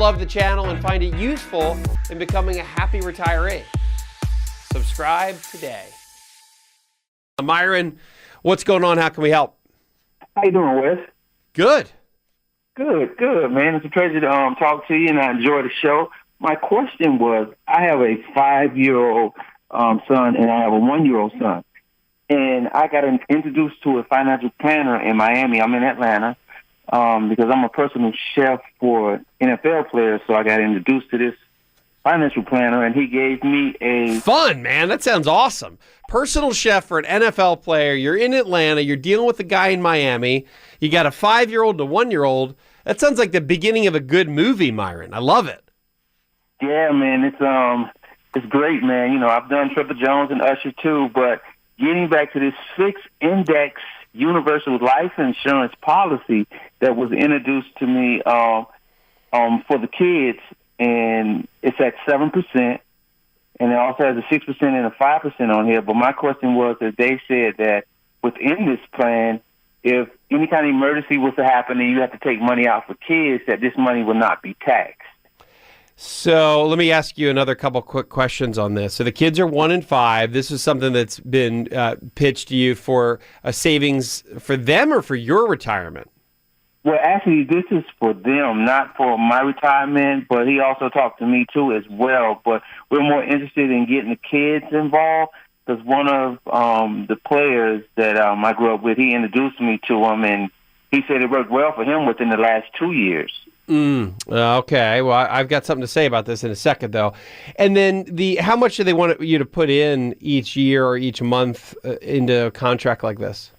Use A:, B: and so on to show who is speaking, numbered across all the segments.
A: love the channel and find it useful in becoming a happy retiree. Subscribe today. Myron, what's going on? How can we help?
B: How you doing, Wes?
A: Good.
B: Good, man. It's a pleasure to talk to you, and I enjoy the show. My question was, I have a 5-year-old son, and I have a 1-year-old son. And I got introduced to a financial planner in Miami. I'm in Atlanta because I'm a personal chef for NFL players, so I got introduced to this financial planner, and he gave me a...
A: Fun, man. That sounds awesome. Personal chef for an NFL player. You're in Atlanta. You're dealing with a guy in Miami. You got a 5-year-old and a 1-year-old. That sounds like the beginning of a good movie, Myron. I love it.
B: Yeah, man. It's great, man. You know, I've done Triple Jones and Usher too, but getting back to this fixed index universal life insurance policy that was introduced to me for the kids, and it's at 7%, and it also has a 6% and a 5% on here. But my question was that they said that within this plan, if any kind of emergency was to happen and you have to take money out for kids, that this money will not be taxed.
A: So let me ask you another couple quick questions on this. So the kids are 1 and 5. This is something that's been pitched to you for a savings for them or for your retirement?
B: Well, actually, this is for them, not for my retirement, but he also talked to me, too, as well. But we're more interested in getting the kids involved because one of the players that I grew up with, he introduced me to him, and he said it worked well for him within the last 2 years.
A: Okay. Well, I've got something to say about this in a second, though. And then how much do they want you to put in each year or each month into a contract like this?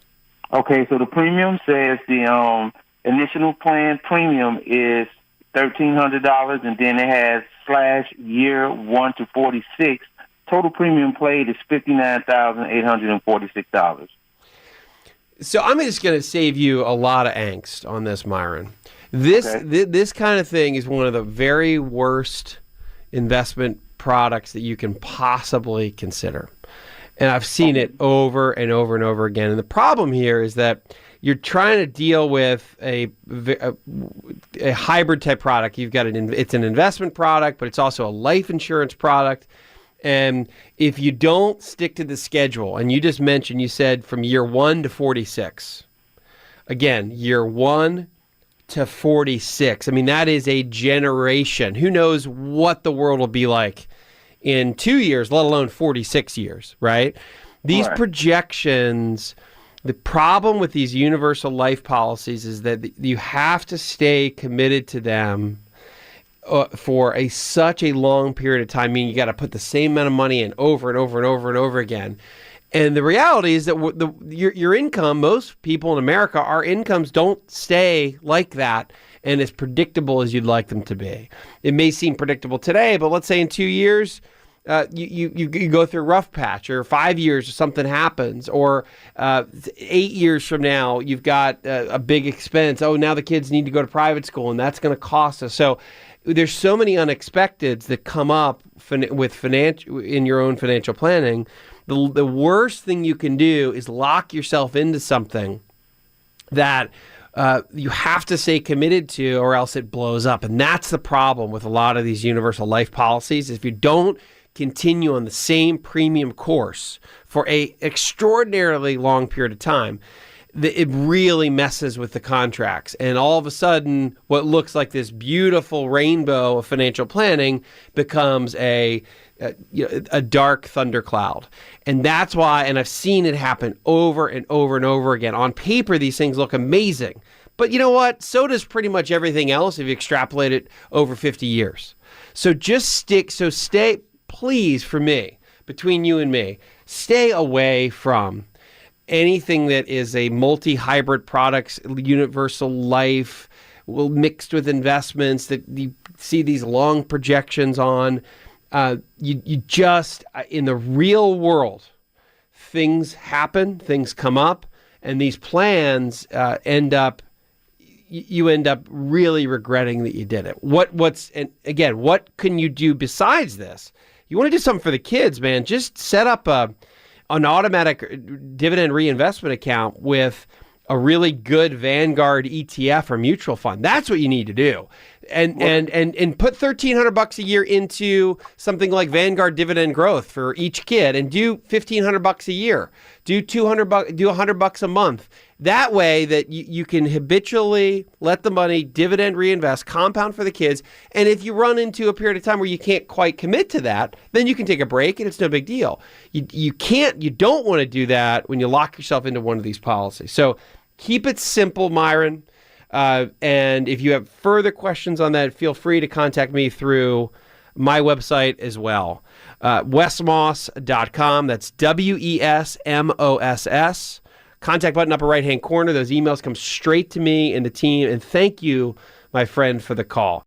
B: Okay, so the premium says the initial plan premium is $1,300, and then it has /year 1 to 46. Total premium paid is $59,846.
A: So I'm just going to save you a lot of angst on this, Myron. This kind of thing is one of the very worst investment products that you can possibly consider. And I've seen it over and over and over again. And the problem here is that you're trying to deal with a hybrid type product. You've got it's an investment product, but it's also a life insurance product. And if you don't stick to the schedule, and you just mentioned, you said from year 1 to 46. Again, year 1 to 46. I mean, that is a generation. Who knows what the world will be like in 2 years, let alone 46 years, right? These projections, the problem with these universal life policies is that you have to stay committed to them for such a long period of time. I mean, you got to put the same amount of money in over and over and over and over again. And the reality is that your income, most people in America, our incomes don't stay like that and as predictable as you'd like them to be. It may seem predictable today, but let's say in 2 years, you go through a rough patch, or 5 years, or something happens, or 8 years from now, you've got a big expense. Oh, now the kids need to go to private school, and that's going to cost us. So there's so many unexpecteds that come up with in your own financial planning. The worst thing you can do is lock yourself into something that you have to stay committed to, or else it blows up. And that's the problem with a lot of these universal life policies. If you don't continue on the same premium course for a extraordinarily long period of time, it really messes with the contracts. And all of a sudden, what looks like this beautiful rainbow of financial planning becomes a dark thundercloud. And that's why, and I've seen it happen over and over and over again. On paper, these things look amazing. But you know what? So does pretty much everything else if you extrapolate it over 50 years. So stay, please, for me, between you and me, stay away from anything that is a multi-hybrid products, universal life, mixed with investments that you see these long projections on. You just, in the real world, things happen, things come up, and these plans end up really regretting that you did it. What can you do besides this? You want to do something for the kids, man. Just set up an automatic dividend reinvestment account with a really good Vanguard ETF or mutual fund. That's what you need to do. and put $1,300 a year into something like Vanguard Dividend Growth for each kid, and do $1,500 a year. Do $200, do $100 a month. That way that you can habitually let the money dividend reinvest, compound for the kids. And if you run into a period of time where you can't quite commit to that, then you can take a break and it's no big deal. You don't want to do that when you lock yourself into one of these policies. So keep it simple, Myron. And if you have further questions on that, feel free to contact me through my website as well. wesmoss.com. That's WESMOSS. Contact button upper right-hand corner. Those emails come straight to me and the team. And thank you, my friend, for the call.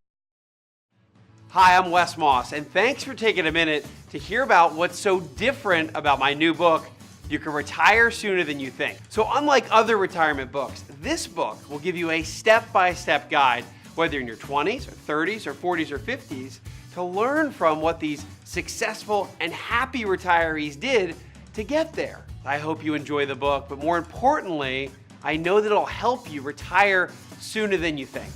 A: Hi, I'm Wes Moss, and thanks for taking a minute to hear about what's so different about my new book, You Can Retire Sooner Than You Think. So unlike other retirement books, this book will give you a step-by-step guide, whether you're in your 20s or 30s or 40s or 50s, to learn from what these successful and happy retirees did to get there. I hope you enjoy the book, but more importantly, I know that it'll help you retire sooner than you think.